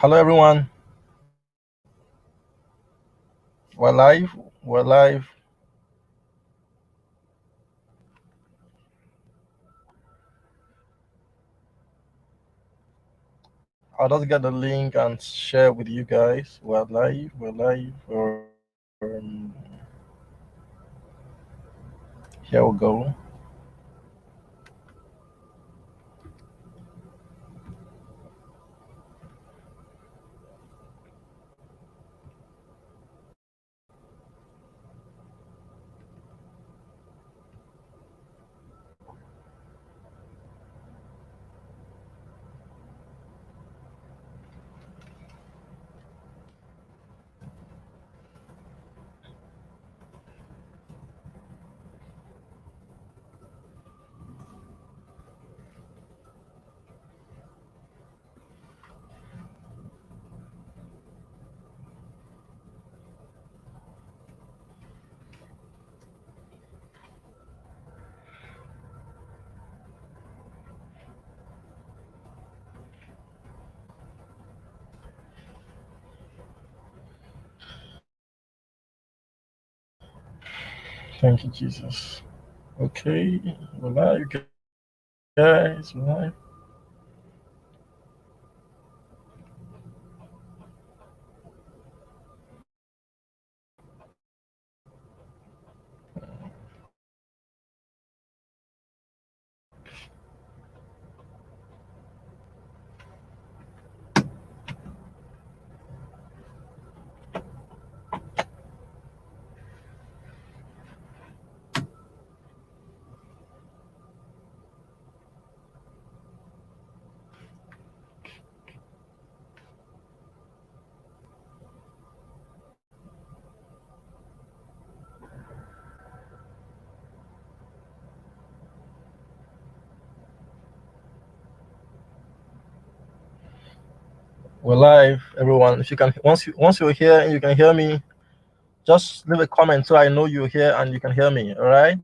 Hello, everyone. We're live. We're live. I'll just get the link and share with you guys. We're live. We're live. Um, Here we go. Thank you, Jesus. Okay. We're live, guys. We're live. We're live, everyone. If you can, once you're here and you can hear me, just leave a comment so I know you're here and you can hear me. All right.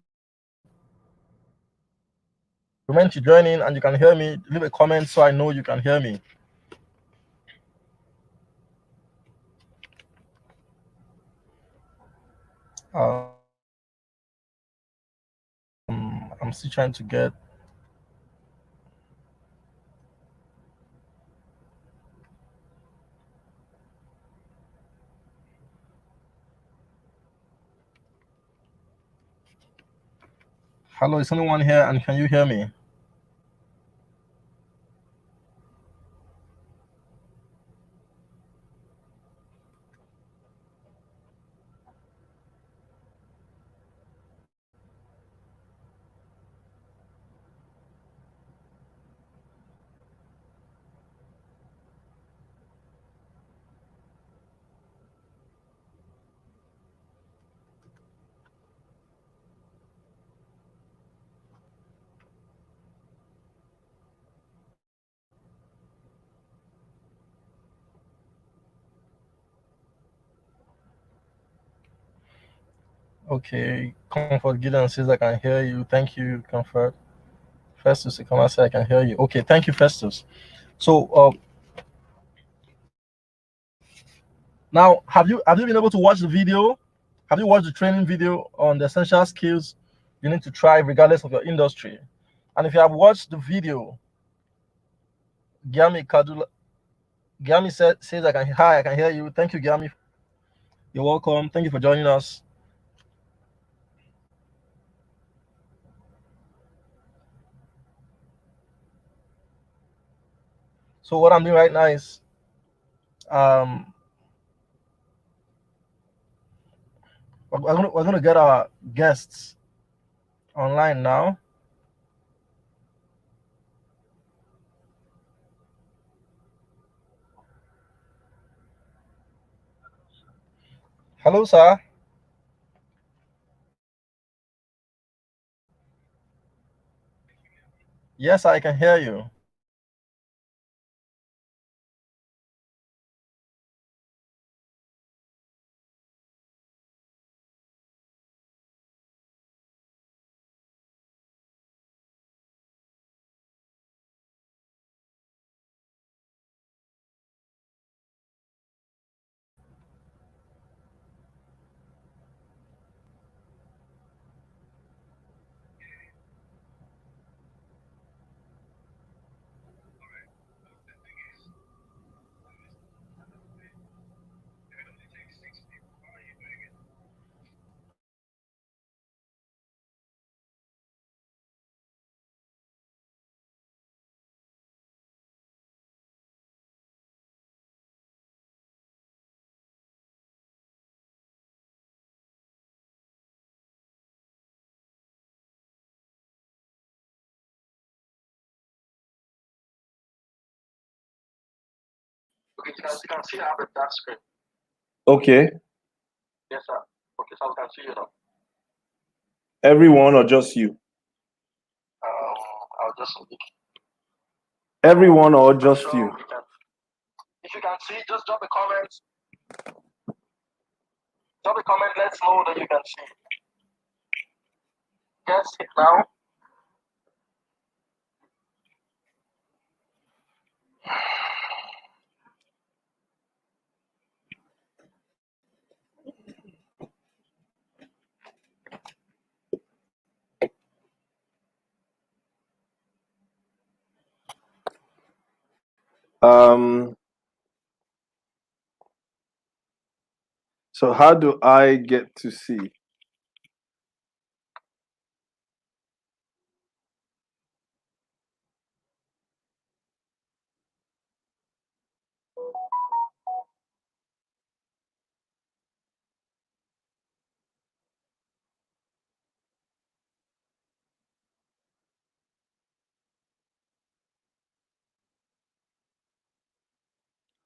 Remember to join in and you can hear me. Leave a comment so I know you can hear me. I'm still trying to get. Hello, is anyone here and can you hear me? Okay, Comfort Gideon says I can hear you. Thank you, Comfort. Festus, come and say I can hear you. Okay, thank you, Festus. So now have you been able to watch the video? Have you watched the training video on the essential skills you need to try regardless of your industry? And if you have watched the video, Giami Kadula Giami says I can hi, I can hear you. Thank you, Giami. You're welcome. Thank you for joining us. So what I'm doing right now is um we're gonna get our guests online now. Hello, sir. Yes, I can hear you. Okay, you can see I have a dark screen. Okay. Yes, sir. Okay, so we can see you now. Everyone or just you? I'll just speak. Everyone or just you? If you can see, just drop a comment. Drop a comment, let's know that you can see. Yes, now. So how do I get to see?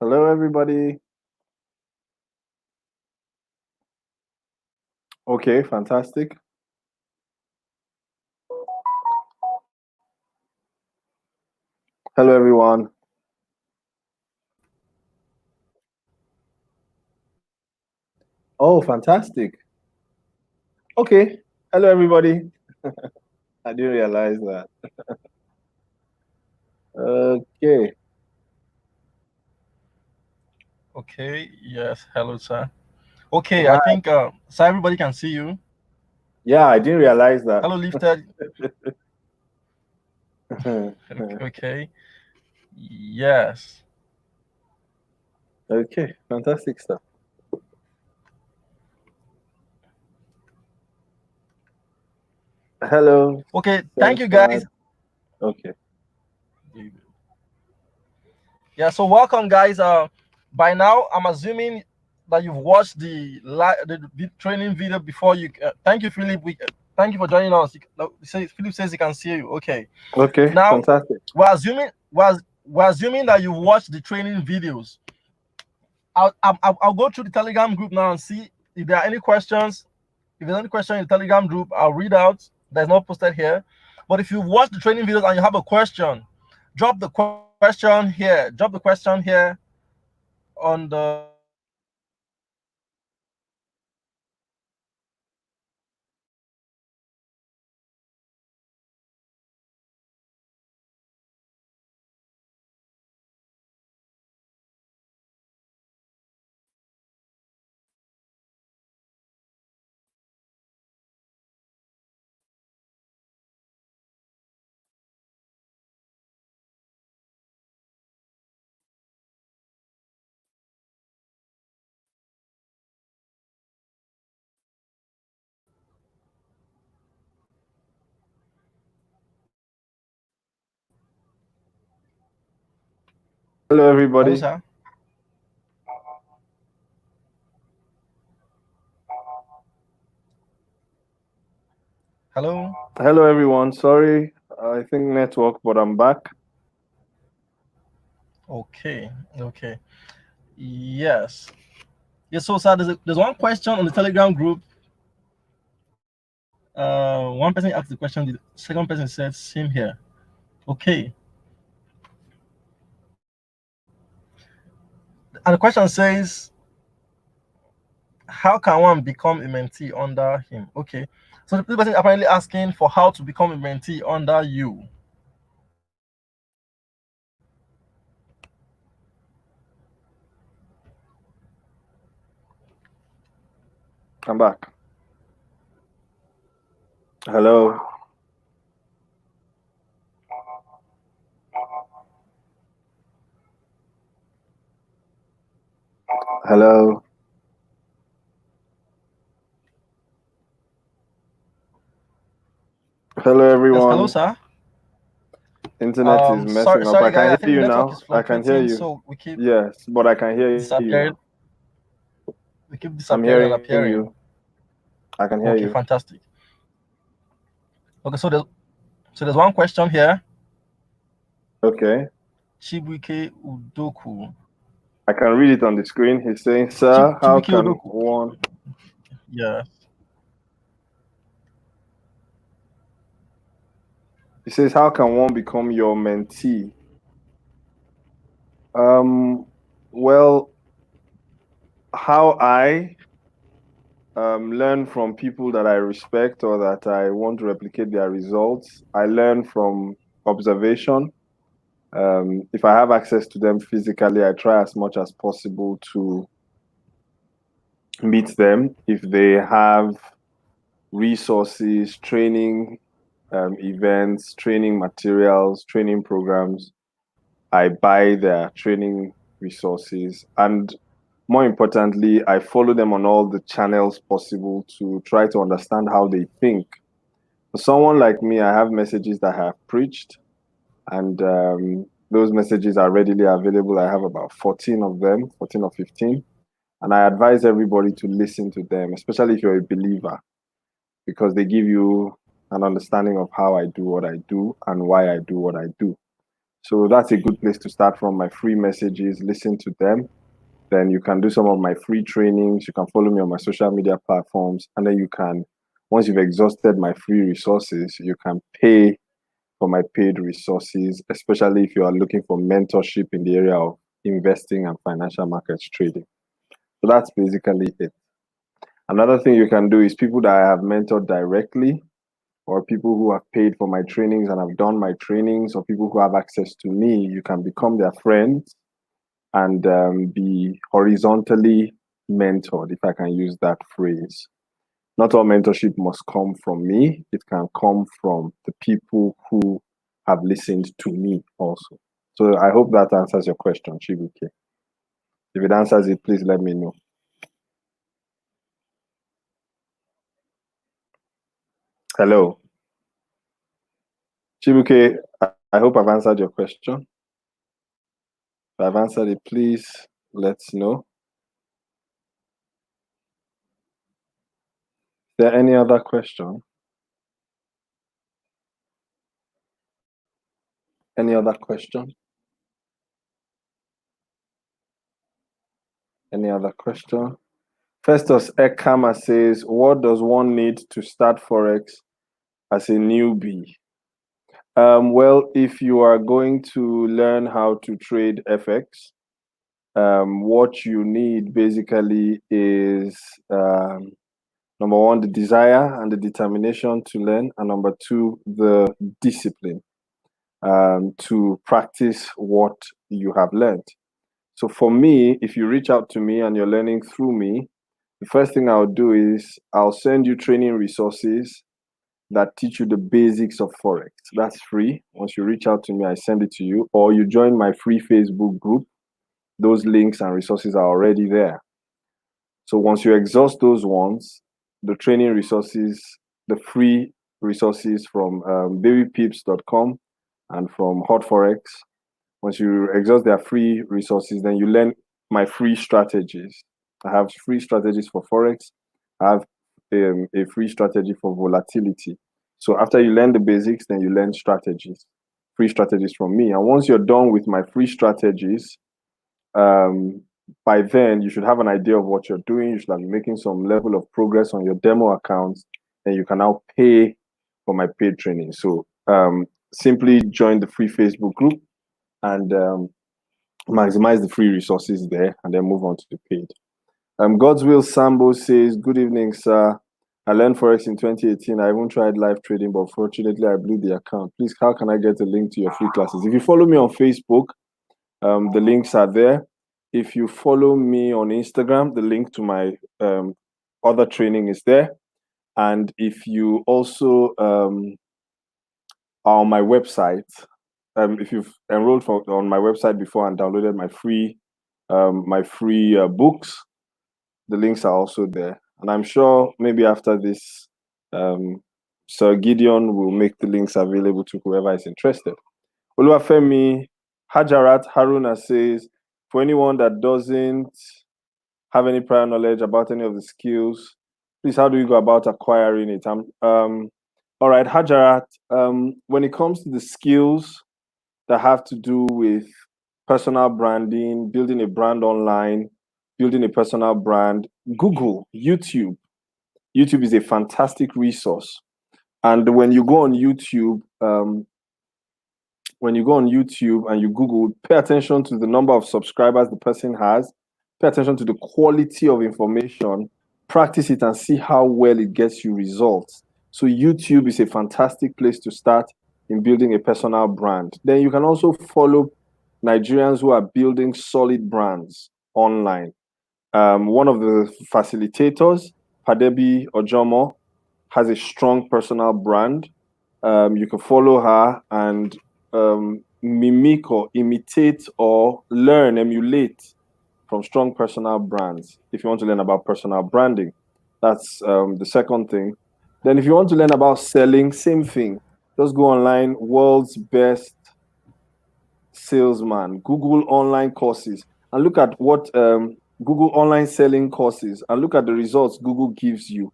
Hello, everybody. Okay, fantastic. Hello, everyone. Oh, fantastic. Okay. Hello, everybody. I didn't realize that. Okay. Okay, yes, hello, sir. Okay, I Hi. think so everybody can see you. Yeah, I didn't realize that. Hello, Lifted. Okay, yes. Okay, fantastic stuff. Hello. Okay, thank you Sunshine. guys. Okay. Yeah, so welcome guys. By now I'm assuming that you've watched the training video before you. Thank you, Philip. Thank you for joining us. Philip says he can see you. Okay. Okay, Now fantastic. we're assuming that you watched the training videos. I'll go through the Telegram group now and see if there are any questions. If there's any question in the Telegram group, I'll read out. There's not posted here. But if you watch the training videos and you have a question, drop the question here. Drop the question here on the Hello, hello, everybody. sir. Hello. Hello, everyone. Sorry, I think network, but I'm back. Okay. Okay. Yes. Yes. So, sir, there's one question on the Telegram group. One person asked the question. The second person said, "Same here." Okay. And the question says, how can one become a mentee under him? Okay. So the person is apparently asking for how to become a mentee under you. I'm back. Hello. Hello. Hello, Yes. Hello, everyone. sir. Internet is messing up. I Sorry, guys. can I hear think the you network now. is I can hear fluctuating, you. so we keep Yes, but I can hear you disappearing. now. We keep I'm disappearing and hearing appearing. you. I can hear Okay, you. fantastic. Okay, so there's one question here. Okay. Chibuike Udoku. I can read it on the screen. He's saying, "Sir, how Chibike can Odoku. one?" Yeah. He says, "How can one become your mentee?" Well, how I learn from people that I respect or that I want to replicate their results. I learn from observation. If I have access to them physically, I try as much as possible to meet them. If they have resources, training events, training materials, training programs, I buy their training resources. And more importantly, I follow them on all the channels possible to try to understand how they think. For someone like me, I have messages that I have preached, and those messages are readily available. I have about 14 of them, 14 or 15. And I advise everybody to listen to them, especially if you're a believer, because they give you an understanding of how I do what I do and why I do what I do. So that's a good place to start from. My free messages, listen to them. Then you can do some of my free trainings. You can follow me on my social media platforms. And then you can, once you've exhausted my free resources, you can pay for my paid resources, especially if you are looking for mentorship in the area of investing and financial markets trading. So that's basically it. Another thing you can do is people that I have mentored directly, or people who have paid for my trainings and have done my trainings, or people who have access to me, you can become their friends and be horizontally mentored, if I can use that phrase. Not all mentorship must come from me, it can come from the people who have listened to me also. So I hope that answers your question, Chibuke. If it answers it, please let me know. Hello. Chibuke, I hope I've answered your question. If I've answered it, please let's know. Is there any other question? Any other question? Any other question? Festus Ekama says, what does one need to start Forex as a newbie? Well, if you are going to learn how to trade FX, what you need basically is number one, the desire and the determination to learn, and number two, the discipline to practice what you have learned. So for me, if you reach out to me and you're learning through me, the first thing I'll do is I'll send you training resources that teach you the basics of Forex. That's free. Once you reach out to me, I send it to you, or you join my free Facebook group. Those links and resources are already there. So once you exhaust those ones, the training resources, the free resources from babypips.com and from Hot Forex, once you exhaust their free resources, then you learn my free strategies. I have free strategies for Forex. I have a free strategy for volatility. So after you learn the basics, then you learn strategies, free strategies from me. And once you're done with my free strategies, by then you should have an idea of what you're doing. You should have been making some level of progress on your demo accounts, and you can now pay for my paid training. So simply join the free Facebook group and maximize the free resources there, and then move on to the paid. God's Will Sambo says, good evening, sir. I learned Forex in 2018. I even tried live trading, but fortunately I blew the account. Please, how can I get a link to your free classes? If you follow me on Facebook, the links are there. If you follow me on Instagram, the link to my other training is there. And if you also are on my website, if you've enrolled on my website before and downloaded my free books, the links are also there. And I'm sure maybe after this, Sir Gideon will make the links available to whoever is interested. Oluwafemi Hajarat Haruna says, for anyone that doesn't have any prior knowledge about any of the skills, please, how do you go about acquiring it? All right, Hajarat, when it comes to the skills that have to do with personal branding, building a brand online, building a personal brand, Google, YouTube. YouTube is a fantastic resource. And when you go on YouTube, and you Google, pay attention to the number of subscribers the person has, pay attention to the quality of information, practice it and see how well it gets you results. So YouTube is a fantastic place to start in building a personal brand. Then you can also follow Nigerians who are building solid brands online. One of the facilitators, Padebi Ojomo, has a strong personal brand. You can follow her and mimic or imitate or learn, emulate from strong personal brands. If you want to learn about personal branding, that's the second thing. Then, if you want to learn about selling, same thing. Just go online, world's best salesman, Google online courses, and look at what Google online selling courses, and look at the results Google gives you,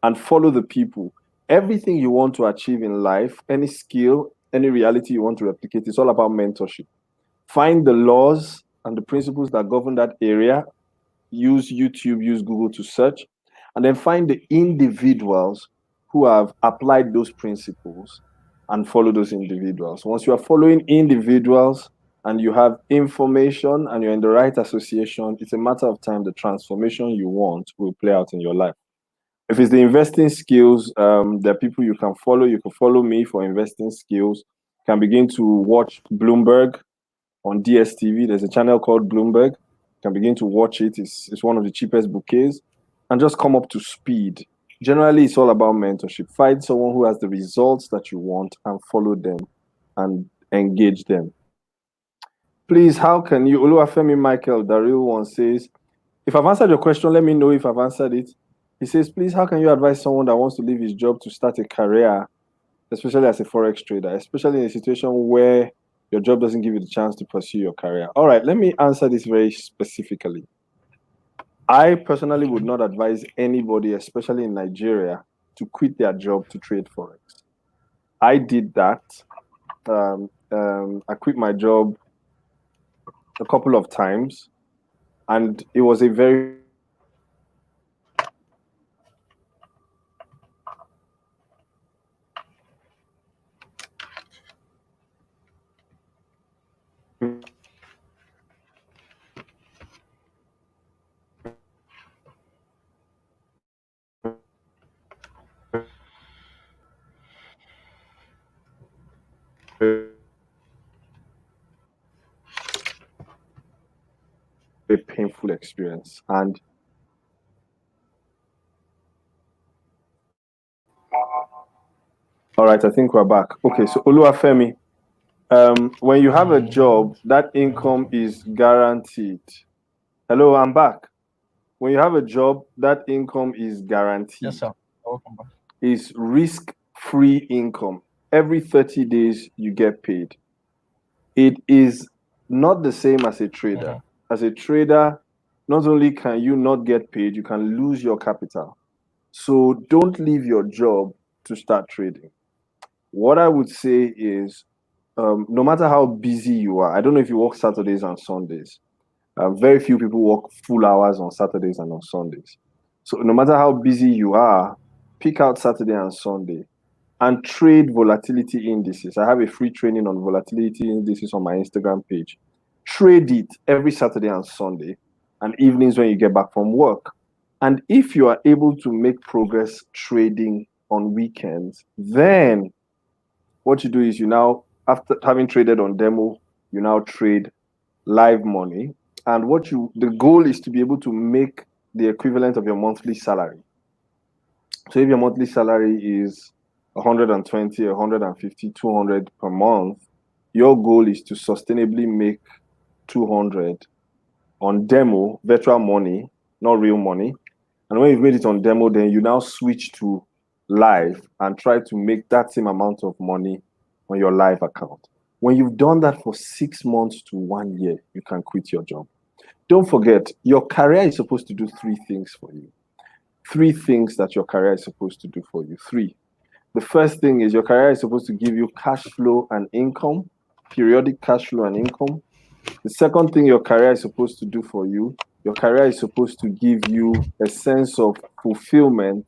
and follow the people. Everything you want to achieve in life, any skill, any reality you want to replicate, it's all about mentorship. Find the laws and the principles that govern that area. Use YouTube, use Google to search, and then find the individuals who have applied those principles and follow those individuals. Once you are following individuals and you have information and you're in the right association, it's a matter of time the transformation you want will play out in your life. If it's the investing skills, there are people you can follow. You can follow me for investing skills. You can begin to watch Bloomberg on DSTV. There's a channel called Bloomberg. You can begin to watch it. It's one of the cheapest bouquets. And just come up to speed. Generally, it's all about mentorship. Find someone who has the results that you want and follow them and engage them. Please, how can you, Oluwafemi Michael, the real one, says, if I've answered your question, let me know if I've answered it. He says, please, how can you advise someone that wants to leave his job to start a career, especially as a Forex trader, especially in a situation where your job doesn't give you the chance to pursue your career? All right, let me answer this very specifically. I personally would not advise anybody, especially in Nigeria, to quit their job to trade Forex. I did that. I quit my job a couple of times, and it was a very painful experience. And all right, I think we're back. Okay, so Oluwafemi, when you have a job, that income is guaranteed. Hello, I'm back. When you have a job, that income is guaranteed. Yes, sir. Welcome back. Is risk-free income. Every 30 days, you get paid. It is not the same as a trader. As a trader, not only can you not get paid, you can lose your capital. So don't leave your job to start trading. What I would say is, no matter how busy you are, I don't know if you work Saturdays and Sundays. Very few people work full hours on Saturdays and on Sundays. So no matter how busy you are, pick out Saturday and Sunday and trade volatility indices. I have a free training on volatility indices on my Instagram page. Trade it every Saturday and Sunday and evenings when you get back from work. And if you are able to make progress trading on weekends, then what you do is you now, after having traded on demo, you now trade live money. And the goal is to be able to make the equivalent of your monthly salary. So if your monthly salary is 120, 150, 200 per month, your goal is to sustainably make 200 on demo, virtual money, not real money. And when you've made it on demo, then you now switch to live and try to make that same amount of money on your live account. When you've done that for 6 months to 1 year, you can quit your job. Don't forget, your career is supposed to do 3 things for you. 3 things that your career is supposed to do for you. 3. The first thing is your career is supposed to give you cash flow and income, periodic cash flow and income. The second thing your career is supposed to do for you, your career is supposed to give you a sense of fulfillment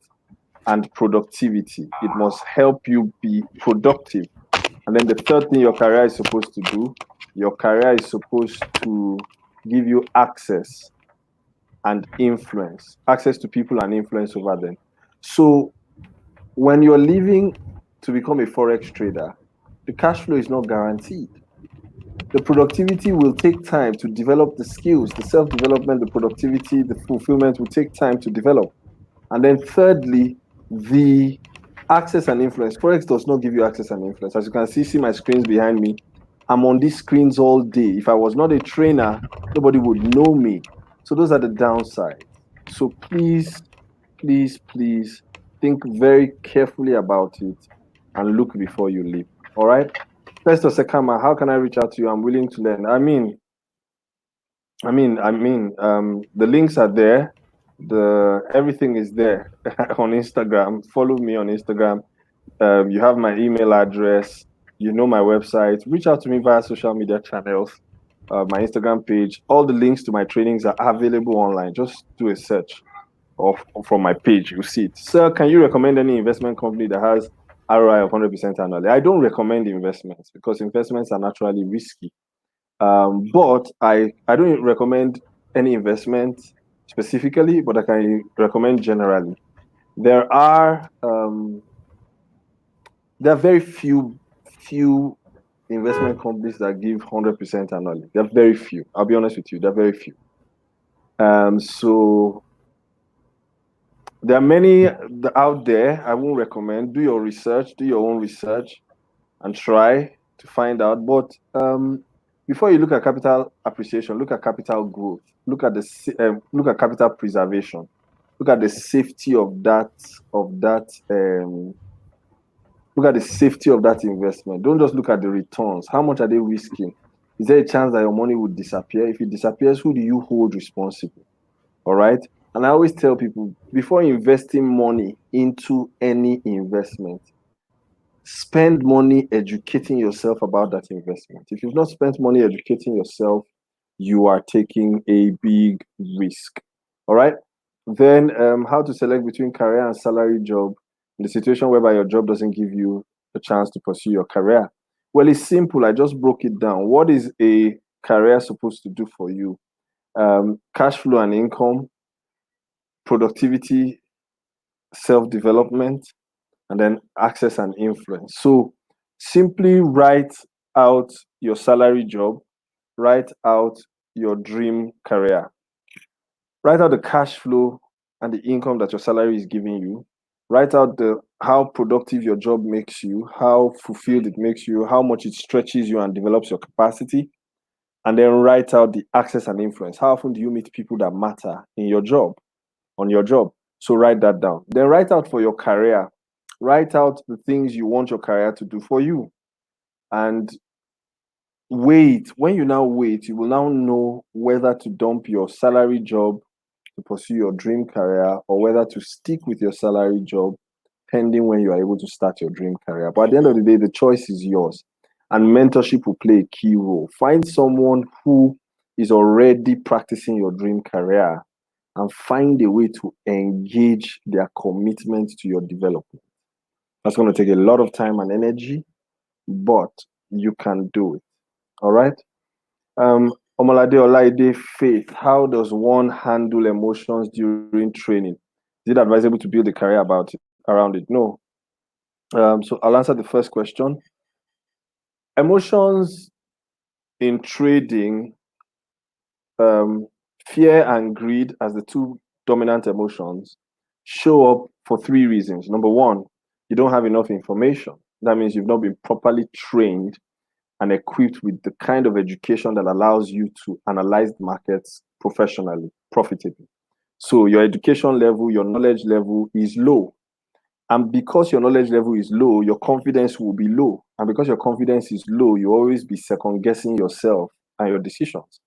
and productivity. It must help you be productive. And then the third thing your career is supposed to do, your career is supposed to give you access and influence, access to people and influence over them. So when you're leaving to become a Forex trader, the cash flow is not guaranteed. The productivity will take time to develop the skills, the self development, the productivity, the fulfillment will take time to develop. And then, thirdly, the access and influence. Forex does not give you access and influence. As you can see my screens behind me. I'm on these screens all day. If I was not a trainer, nobody would know me. So, those are the downsides. So, please, please, please think very carefully about it and look before you leap. All right. First or Sekama, how can I reach out to you? I'm willing to learn. The links are there. The everything is there on Instagram. Follow me on Instagram. You have my email address. You know my website. Reach out to me via social media channels. My Instagram page. All the links to my trainings are available online. Just do a search from my page. You see it. Sir, can you recommend any investment company that has ROI of 100% annually? I don't recommend investments because investments are naturally risky. But I don't recommend any investment specifically, but I can recommend generally. There are very few investment companies that give 100% annually. There are very few. I'll be honest with you. There are very few. So there are many out there. I won't recommend. Do your research. Do your own research, and try to find out. But before you look at capital appreciation, look at capital growth. Look at capital preservation. Look at the safety of that. Look at the safety of that investment. Don't just look at the returns. How much are they risking? Is there a chance that your money would disappear? If it disappears, who do you hold responsible? All right. And I always tell people before investing money into any investment, spend money educating yourself about that investment. If you've not spent money educating yourself, you are taking a big risk. All right. Then, how to select between career and salary job in the situation whereby your job doesn't give you a chance to pursue your career? Well, it's simple. I just broke it down. What is a career supposed to do for you? Cash flow and income, productivity, self development, and then access and influence. So simply write out your salary job, write out your dream career, write out the cash flow and the income that your salary is giving you, write out how productive your job makes you, how fulfilled it makes you, how much it stretches you and develops your capacity, and then write out the access and influence. How often do you meet people that matter in your job, on your job? So write that down. Then write out for your career. Write out the things you want your career to do for you. And wait. When you now wait, you will now know whether to dump your salary job to pursue your dream career or whether to stick with your salary job pending when you are able to start your dream career. But at the end of the day, the choice is yours. And mentorship will play a key role. Find someone who is already practicing your dream career and find a way to engage their commitment to your development. That's going to take a lot of time and energy, but you can do it. All right. Omalade Olaide Faith, how does one handle emotions during training? Is it advisable to build a career around it? No. So I'll answer the first question. Emotions in trading, fear and greed as the two dominant emotions show up for three reasons. Number one, you don't have enough information. That means you've not been properly trained and equipped with the kind of education that allows you to analyze the markets professionally, profitably. So your education level, your knowledge level is low. And because your knowledge level is low, your confidence will be low. And because your confidence is low, you always be second guessing yourself and your decisions.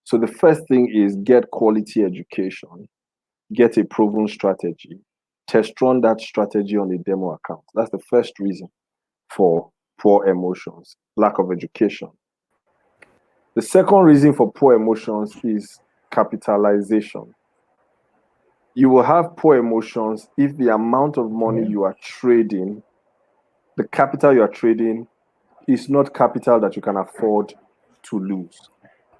So the first thing is get quality education, get a proven strategy, test run that strategy on a demo account. That's the first reason for poor emotions, lack of education. The second reason for poor emotions is capitalization. You will have poor emotions if the amount of money you are trading, the capital you are trading, is not capital that you can afford to lose.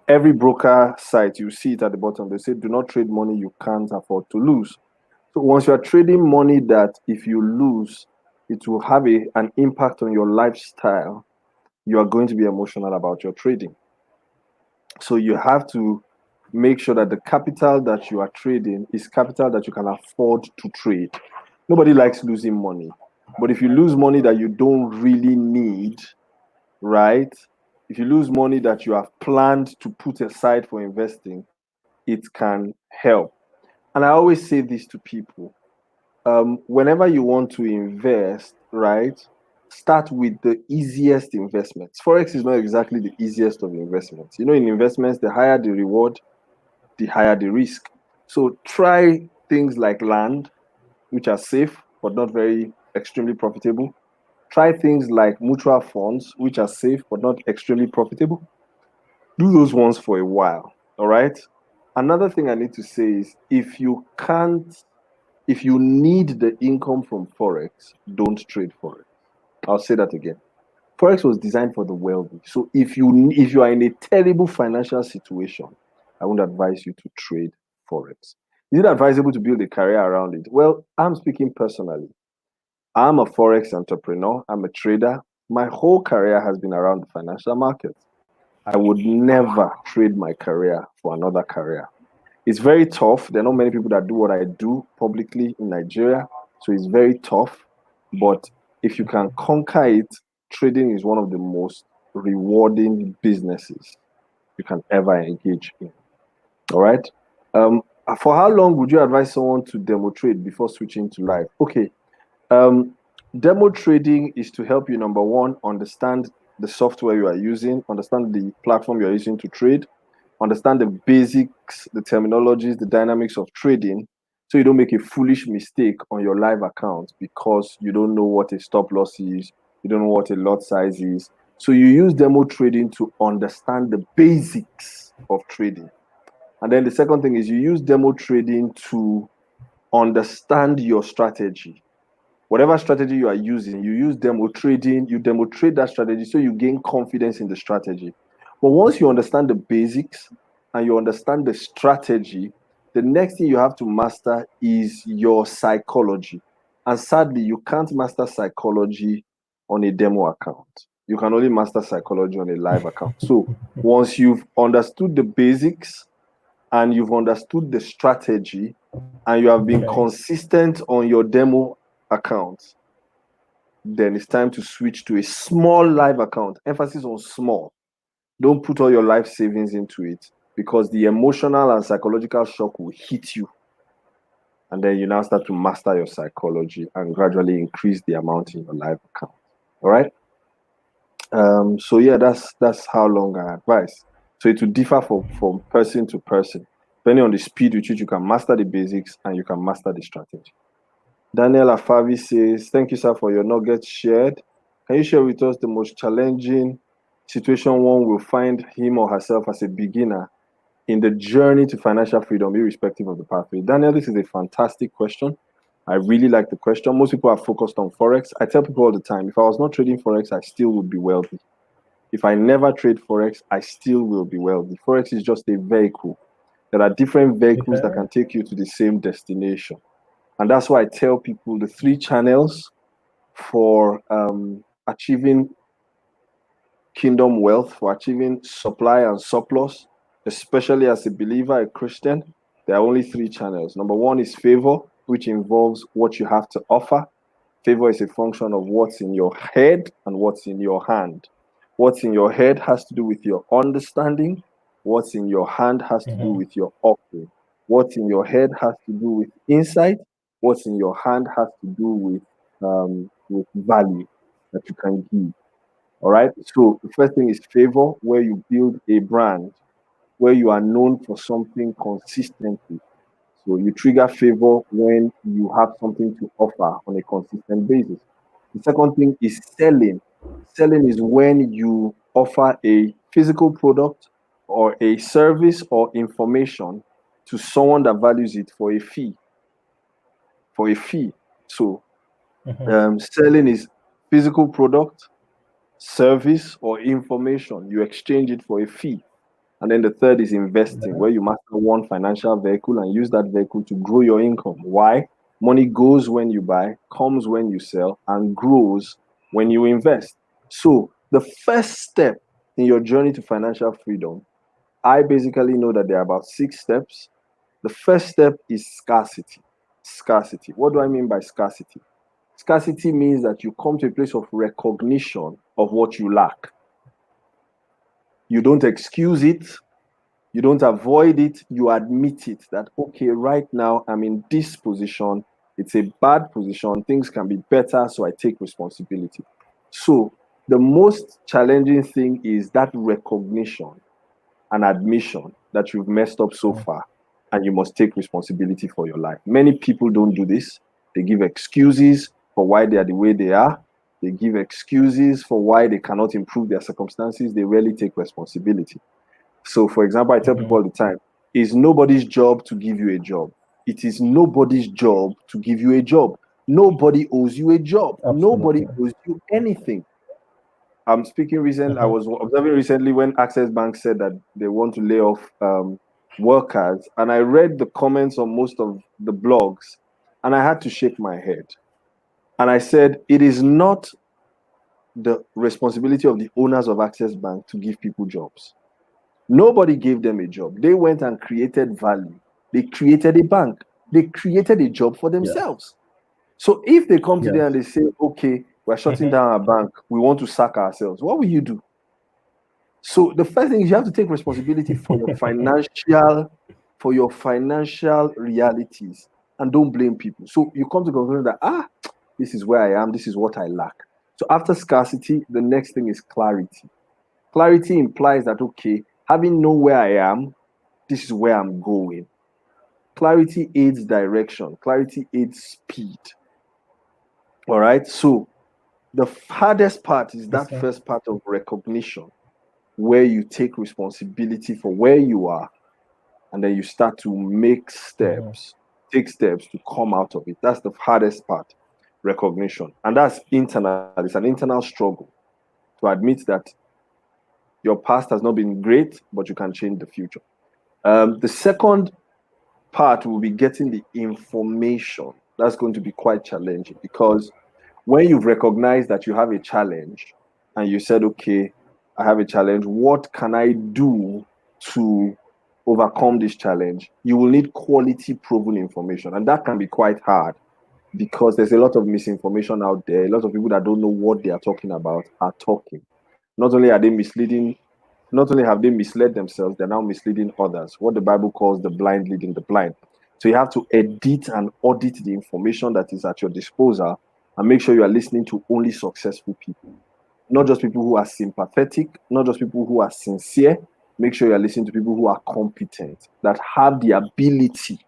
Every broker site, you see it at the bottom, they say, do not trade money you can't afford to lose. So once you are trading money that if you lose, it will have an impact on your lifestyle, you are going to be emotional about your trading. So you have to make sure that the capital that you are trading is capital that you can afford to trade. Nobody likes losing money. But if you lose money that you don't really need, right? If you lose money that you have planned to put aside for investing, it can help. And I always say this to people, whenever you want to invest, right, start with the easiest investments. Forex is not exactly the easiest of investments. You know, in investments, the higher the reward, the higher the risk. So try things like land, which are safe but not very extremely profitable. Try things like mutual funds, which are safe but not extremely profitable. Do those ones for a while. All right. Another thing I need to say is if you need the income from Forex, don't trade Forex. I'll say that again. Forex was designed for the wealthy. So if you are in a terrible financial situation, I won't advise you to trade Forex. Is it advisable to build a career around it? Well, I'm speaking personally. I'm a Forex entrepreneur, I'm a trader. My whole career has been around the financial markets. I would never trade my career for another career. It's very tough. There are not many people that do what I do publicly in Nigeria. So it's very tough. But if you can conquer it, trading is one of the most rewarding businesses you can ever engage in. All right. Um, for how long would you advise someone to demo trade before switching to live? Okay. Um, Demo trading is to help you, number one, understand the software you are using, understand the platform you are using to trade, understand the basics, the terminologies, the dynamics of trading, so you don't make a foolish mistake on your live account because you don't know what a stop loss is, you don't know what a lot size is. So you use demo trading to understand the basics of trading. And then the second thing is you use demo trading to understand your strategy. Whatever strategy you are using, you use demo trading, you demo trade that strategy so you gain confidence in the strategy. But once you understand the basics and you understand the strategy, the next thing you have to master is your psychology. And sadly, you can't master psychology on a demo account. You can only master psychology on a live account. So once you've understood the basics and you've understood the strategy and you have been Okay. consistent on your demo account, then it's time to switch to a small live account. Emphasis on small. Don't put all your life savings into it because the emotional and psychological shock will hit you. And then you now start to master your psychology and gradually increase the amount in your live account. All right. So yeah, that's how long I advise. So it will differ from person to person, depending on the speed with which you can master the basics and you can master the strategy. Daniel Afavi says, thank you, sir, for your nuggets shared. Can you share with us the most challenging situation one will find him or herself as a beginner in the journey to financial freedom, irrespective of the pathway? Daniel, this is a fantastic question. I really like the question. Most people are focused on Forex. I tell people all the time, if I was not trading Forex, I still would be wealthy. If I never trade Forex, I still will be wealthy. Forex is just a vehicle. There are different vehicles that Okay. can take you to the same destination. And that's why I tell people the three channels for achieving kingdom wealth, for achieving supply and surplus, especially as a believer, a Christian. There are only three channels. Number one is favor, which involves what you have to offer. Favor is a function of what's in your head and what's in your hand. What's in your head has to do with your understanding. What's in your hand has to do Mhm. with your offering. What's in your head has to do with insight. What's in your hand has to do with value that you can give. All right. So the first thing is favor, where you build a brand, where you are known for something consistently. So you trigger favor when you have something to offer on a consistent basis. The second thing is selling. Selling is when you offer a physical product or a service or information to someone that values it for a fee. For a fee. So selling is physical product, service, or information. You exchange it for a fee. And then the third is investing, where you master one financial vehicle and use that vehicle to grow your income. Why? Money goes when you buy, comes when you sell, and grows when you invest. So the first step in your journey to financial freedom, I basically know that there are about 6 steps. The first step is scarcity. Scarcity. What do I mean by scarcity? Scarcity means that you come to a place of recognition of what you lack. You don't excuse it. You don't avoid it. You admit it that, okay, right now I'm in this position. It's a bad position. Things can be better. So I take responsibility. So the most challenging thing is that recognition and admission that you've messed up so far and you must take responsibility for your life. Many people don't do this. They give excuses for why they are the way they are. They give excuses for why they cannot improve their circumstances. They rarely take responsibility. So, for example, I tell people all the time, it's nobody's job to give you a job. It is nobody's job to give you a job. Nobody owes you a job. Nobody owes you anything. I'm speaking recently, I was observing recently when Access Bank said that they want to lay off workers. And I read the comments on most of the blogs and I had to shake my head. And I said, it is not the responsibility of the owners of Access Bank to give people jobs. Nobody gave them a job. They went and created value. They created a bank. They created a job for themselves. So if they come today and they say, okay, we're shutting down our bank, we want to sack ourselves, what will you do? So the first thing is you have to take responsibility for your financial realities and don't blame people. So you come to the conclusion that this is where I am, this is what I lack. So after scarcity, the next thing is clarity. Clarity implies that, okay, having known where I am, this is where I'm going. Clarity aids direction. Clarity aids speed. All right. So the hardest part is that first part of recognition, where you take responsibility for where you are, and then you start to make steps, take steps to come out of it. That's the hardest part, recognition. And that's internal. It's an internal struggle to admit that your past has not been great, but you can change the future. The second part will be getting the information. That's going to be quite challenging because when you've recognized that you have a challenge and you said, okay, I have a challenge, what can I do to overcome this challenge? You will need quality proven information. And that can be quite hard because there's a lot of misinformation out there. A lot of people that don't know what they are talking about are talking. Not only are they misleading, not only have they misled themselves, they're now misleading others. What the Bible calls the blind leading the blind. So you have to edit and audit the information that is at your disposal and make sure you are listening to only successful people, not just people who are sympathetic, not just people who are sincere. Make sure you are listening to people who are competent, that have the ability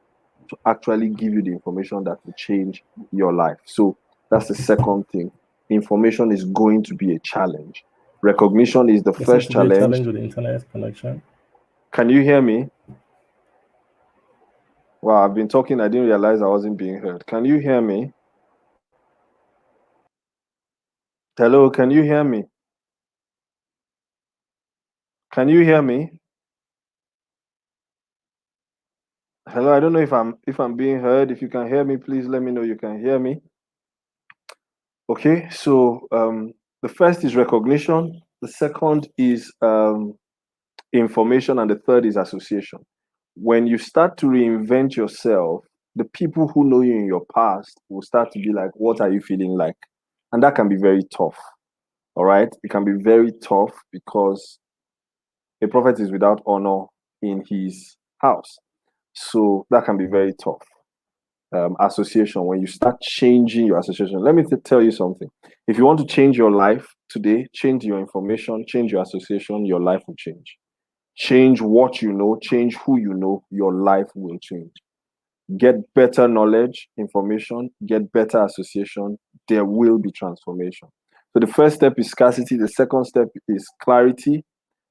to actually give you the information that will change your life. So that's the second thing. Information is going to be a challenge. Recognition is the first challenge. With the internet connection. Can you hear me? Wow, I've been talking. I didn't realize I wasn't being heard. Can you hear me? Hello, can you hear me? Can you hear me? Hello, I don't know if I'm being heard. If you can hear me, please let me know you can hear me. Okay, so the first is recognition, the second is information, and the third is association. When you start to reinvent yourself, the people who know you in your past will start to be like, what are you feeling like? And that can be very tough. All right, it can be very tough because a prophet is without honor in his house. So that can be very tough. Association, when you start changing your association, let me tell you something. If you want to change your life today, change your information, change your association, your life will change. Change what you know, change who you know, your life will change. Get better knowledge, information, get better association, there will be transformation. So the first step is scarcity, the second step is clarity,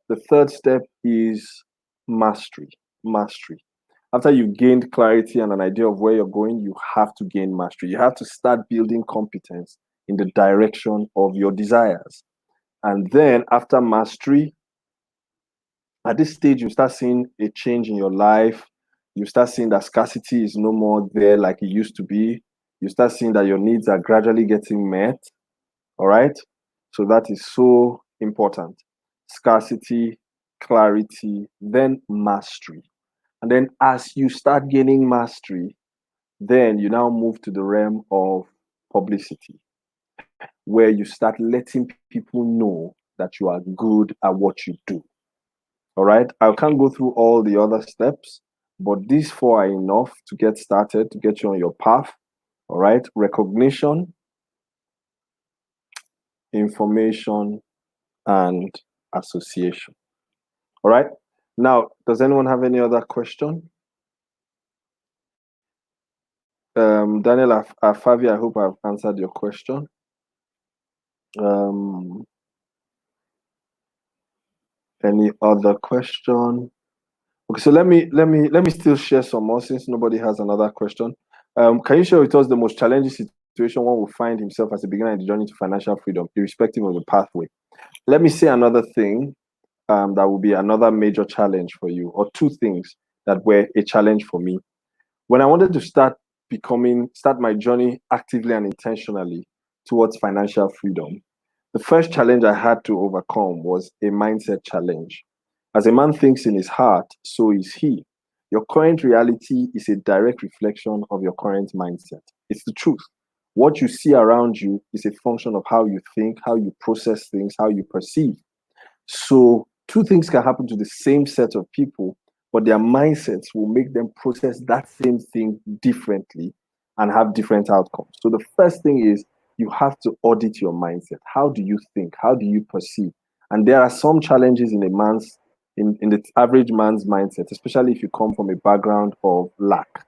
the third step is mastery. Mastery. After you've gained clarity and an idea of where you're going, you have to gain mastery. You have to start building competence in the direction of your desires. And then after mastery, at this stage, you start seeing a change in your life. You start seeing that scarcity is no more there like it used to be. You start seeing that your needs are gradually getting met. All right. So that is so important. Scarcity, clarity, then mastery. And then as you start gaining mastery, then you now move to the realm of publicity, where you start letting people know that you are good at what you do. All right. I can't go through all the other steps, but these four are enough to get started, to get you on your path. All right. Recognition, information, and association. All right. Now, does anyone have any other question? Daniel Afavi, I hope I've answered your question. Any other question? Okay, so let me still share some more since nobody has another question. Can you share with us the most challenging situation one will find himself as a beginner in the journey to financial freedom, irrespective of the pathway? Let me say another thing that will be another major challenge for you, or two things that were a challenge for me. When I wanted to start my journey actively and intentionally towards financial freedom, the first challenge I had to overcome was a mindset challenge. As a man thinks in his heart, so is he. Your current reality is a direct reflection of your current mindset. It's the truth. What you see around you is a function of how you think, how you process things, how you perceive. So, two things can happen to the same set of people, but their mindsets will make them process that same thing differently and have different outcomes. So, the first thing is you have to audit your mindset. How do you think? How do you perceive? And there are some challenges in the average man's mindset, especially if you come from a background of lack,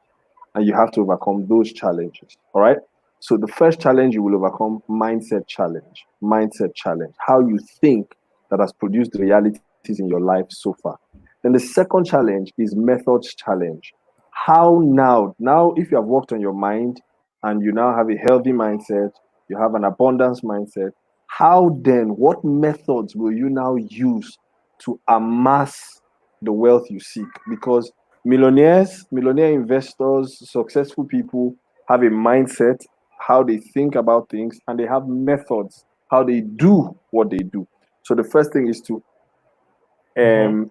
and you have to overcome those challenges. All right. So the first challenge you will overcome, mindset challenge. Mindset challenge. How you think that has produced the realities in your life so far. Then the second challenge is methods challenge. How now if you have worked on your mind and you now have a healthy mindset, you have an abundance mindset, how then, what methods will you now use to amass the wealth you seek? Because millionaire investors, successful people have a mindset, how they think about things, and they have methods, how they do what they do. So the first thing is to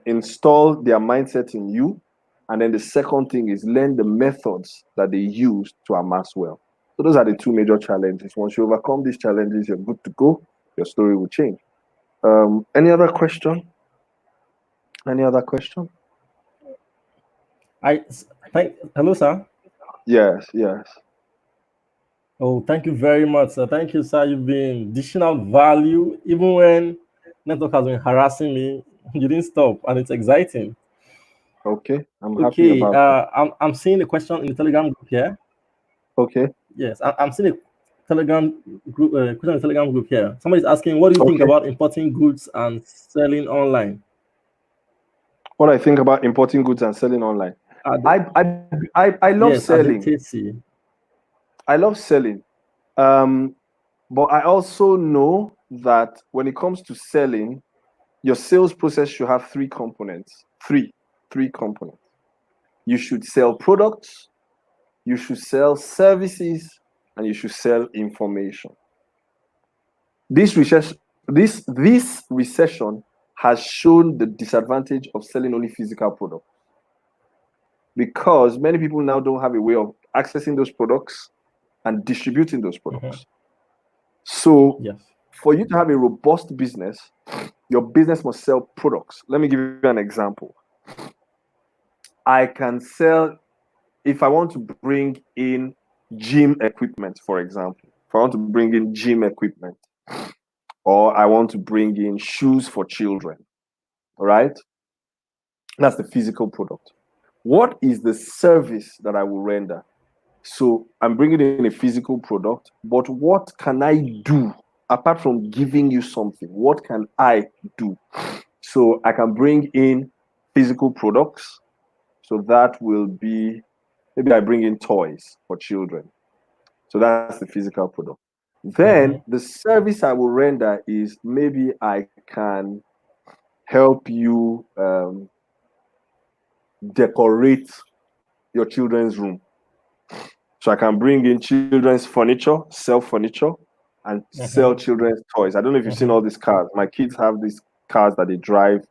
install their mindset in you. And then the second thing is learn the methods that they use to amass wealth. So those are the two major challenges. Once you overcome these challenges, you're good to go. Your story will change. Any other question? Any other question? Hello, sir. Yes, yes. Oh, thank you very much, sir. Thank you, sir. You've been dishing out value even when network has been harassing me. You didn't stop, and it's exciting. Okay, I'm happy Okay, about that. I'm seeing a question in the Telegram group here. Okay, Yes, I'm seeing a Telegram group question in the Telegram group here. Somebody's asking, what do you think okay. about importing goods and selling online? What I think about importing goods and selling online. I love Yes, as a selling. TC. I love selling. But I also know that when it comes to selling, your sales process should have three components. Three components. You should sell products, you should sell services, and you should sell information. This recession has shown the disadvantage of selling only physical products, because many people now don't have a way of accessing those products and distributing those products. So, Yes. for you to have a robust business, your business must sell products. Let me give you an example. I can sell, if I want to bring in gym equipment, for example, if I want to bring in gym equipment, or I want to bring in shoes for children, all right? That's the physical product. What is the service that I will render? So I'm bringing in a physical product, but what can I do apart from giving you something? What can I do? So I can bring in physical products. So that will be, maybe I bring in toys for children. So that's the physical product. Then the service I will render is, maybe I can help you decorate your children's room. So I can bring in children's furniture, sell furniture, and sell children's toys. I don't know if you've seen all these cars. My kids have these cars that they drive,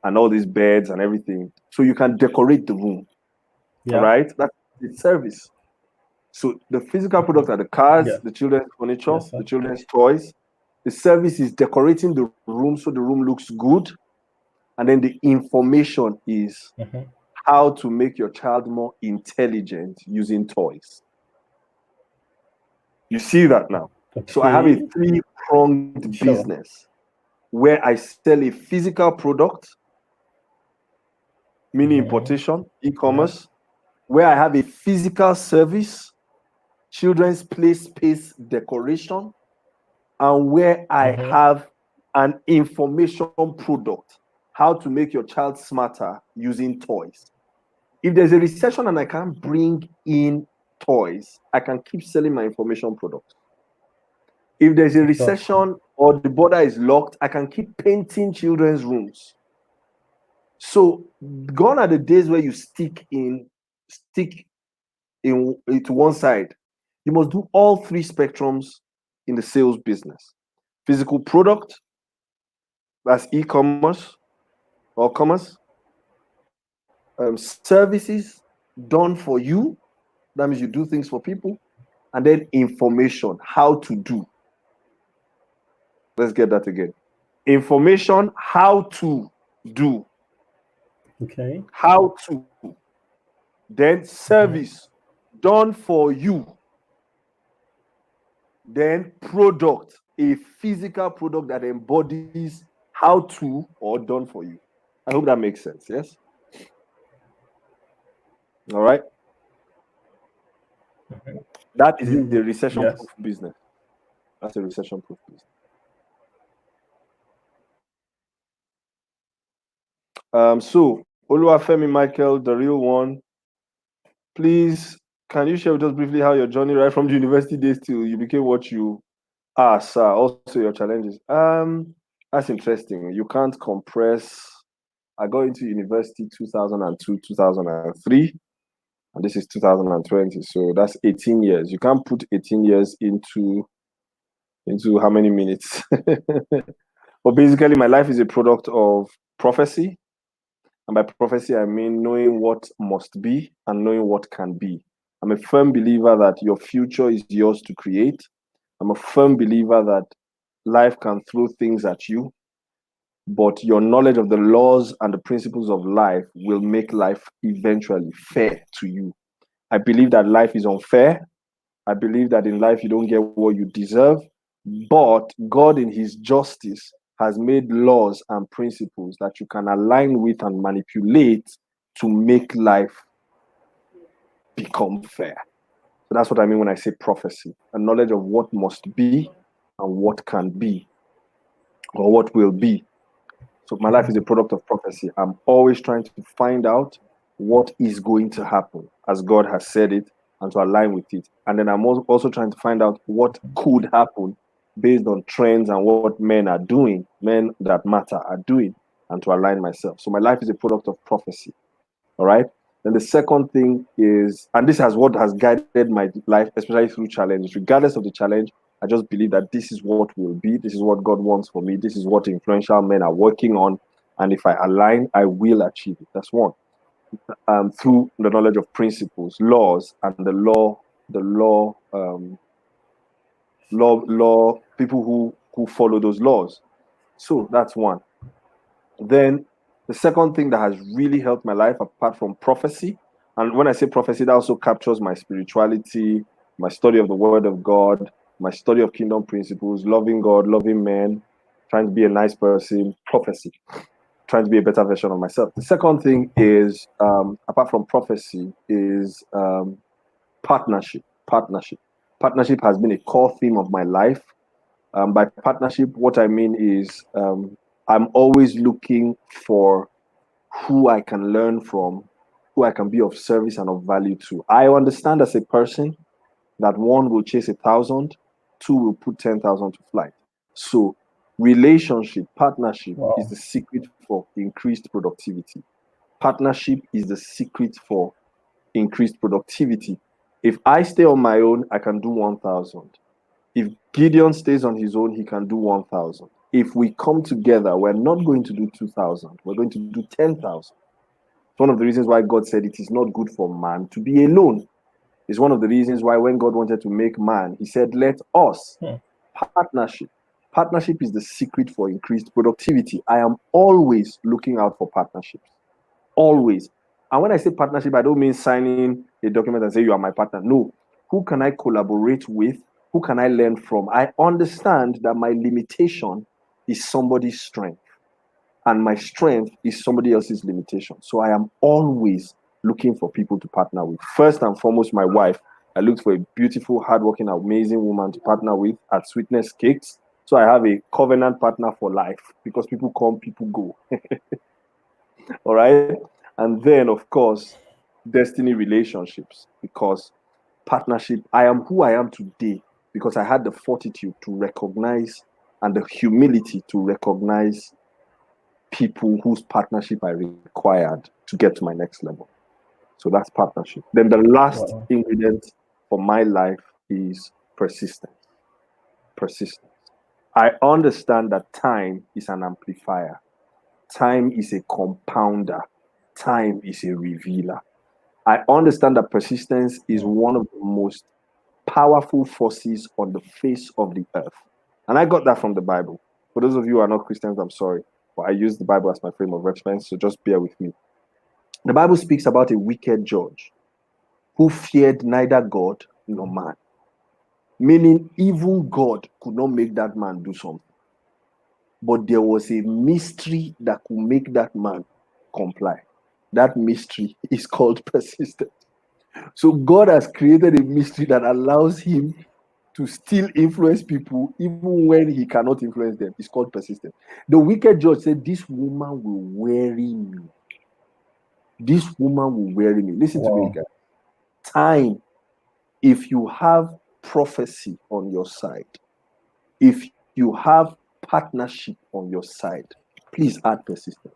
and all these beds and everything. So you can decorate the room. All right? That's the service. So the physical product are the cars, the children's furniture, the children's toys. The service is decorating the room so the room looks good. And then the information is how to make your child more intelligent using toys. You see that now? So I have a three-pronged business where I sell a physical product, meaning importation, e-commerce, where I have a physical service, children's play space decoration, and where I have an information product, how to make your child smarter using toys. If there's a recession and I can't bring in toys, I can keep selling my information product. If there's a recession or the border is locked, I can keep painting children's rooms. So gone are the days where you stick to one side. You must do all three spectrums in the sales business. Physical product, that's e-commerce or commerce. Services done for you, that means you do things for people. And then information, how to do. Let's get that again. Information, how to do. Okay. How to. Then service, done for you. Then product, a physical product that embodies how to or done for you. I hope that makes sense. Yes? All right. That is the recession-proof business. That's a recession-proof business. So Oluwafemi Michael, the real one, please, can you share with us briefly how your journey right from the university days till you became what you are, sir? Also your challenges. That's interesting. You can't compress. I got into university 2002, 2003, and this is 2020. So that's 18 years. You can't put 18 years into how many minutes? But basically, my life is a product of prophecy. And by prophecy, I mean knowing what must be and knowing what can be. I'm a firm believer that your future is yours to create. I'm a firm believer that life can throw things at you, but your knowledge of the laws and the principles of life will make life eventually fair to you. I believe that life is unfair. I believe that in life you don't get what you deserve, but God in his justice has made laws and principles that you can align with and manipulate to make life become fair. So that's what I mean when I say prophecy, a knowledge of what must be and what can be or what will be. So my life is a product of prophecy. I'm always trying to find out what is going to happen as God has said it and to align with it. And then I'm also trying to find out what could happen based on trends and what men are doing, men that matter are doing, and to align myself. So my life is a product of prophecy. All right. Then the second thing is, and this is what has guided my life, especially through challenges. Regardless of the challenge, I just believe that this is what will be. This is what God wants for me. This is what influential men are working on. And if I align, I will achieve it. That's one. Through the knowledge of principles, laws, and the law, people who follow those laws. So that's one. Then the second thing that has really helped my life, apart from prophecy, and when I say prophecy, that also captures my spirituality, my study of the Word of God, my study of kingdom principles, loving God, loving men, trying to be a nice person, prophecy, trying to be a better version of myself. The second thing is, apart from prophecy, is partnership. Partnership has been a core theme of my life. By partnership, what I mean is I'm always looking for who I can learn from, who I can be of service and of value to. I understand as a person that one will chase 1,000, two will put 10,000 to flight. So relationship, partnership is Wow. the secret for increased productivity. Partnership is the secret for increased productivity. If I stay on my own, I can do 1,000. If Gideon stays on his own, he can do 1,000. If we come together, we're not going to do 2,000. We're going to do 10,000. It's one of the reasons why God said it is not good for man to be alone. It's one of the reasons why when God wanted to make man, he said, let us. Hmm. Partnership. Partnership is the secret for increased productivity. I am always looking out for partnerships. Always. And when I say partnership, I don't mean signing a document and say you are my partner. No. Who can I collaborate with? Who can I learn from? I understand that my limitation is somebody's strength, and my strength is somebody else's limitation. So I am always looking for people to partner with. First and foremost, my wife. I looked for a beautiful, hardworking, amazing woman to partner with at Sweetness Cakes. So I have a covenant partner for life because people come, people go. All right. And then, of course, destiny relationships, because partnership, I am who I am today because I had the fortitude to recognize and the humility to recognize people whose partnership I required to get to my next level. So that's partnership. Then the last Wow. ingredient for my life is persistence. Persistence. I understand that time is an amplifier, time is a compounder, time is a revealer. I understand that persistence is Hmm. one of the most powerful forces on the face of the earth. And I got that from the Bible. For those of you who are not Christians, I'm sorry, but I use the Bible as my frame of reference, so just bear with me. The Bible speaks about a wicked judge who feared neither God nor man, meaning even God could not make that man do something. But there was a mystery that could make that man comply. That mystery is called persistence. So God has created a mystery that allows him to still influence people even when he cannot influence them. It's called persistence. The wicked judge said, this woman will weary me. This woman will weary me. Listen to me, Wow. guys. Time, if you have prophecy on your side, if you have partnership on your side, please add persistence.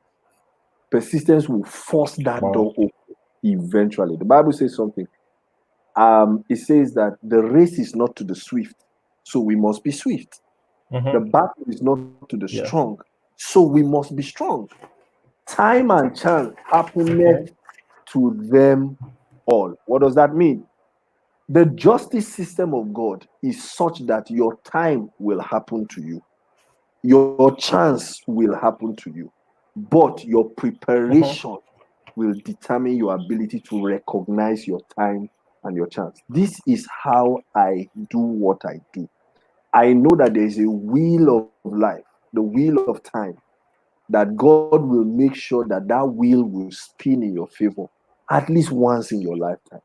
Persistence will force that Wow. door open eventually. The Bible says something. It says that the race is not to the swift, so we must be swift. The Mm-hmm. battle is not to the Yeah. strong, so we must be strong. Time and chance happeneth Okay. to them all. What does that mean? The justice system of God is such that your time will happen to you, your chance will happen to you, but your Mm-hmm. preparation will determine your ability to recognize your time and your chance. This is how I do what I do. I know that there is a wheel of life, the wheel of time, that God will make sure that that wheel will spin in your favor at least once in your lifetime.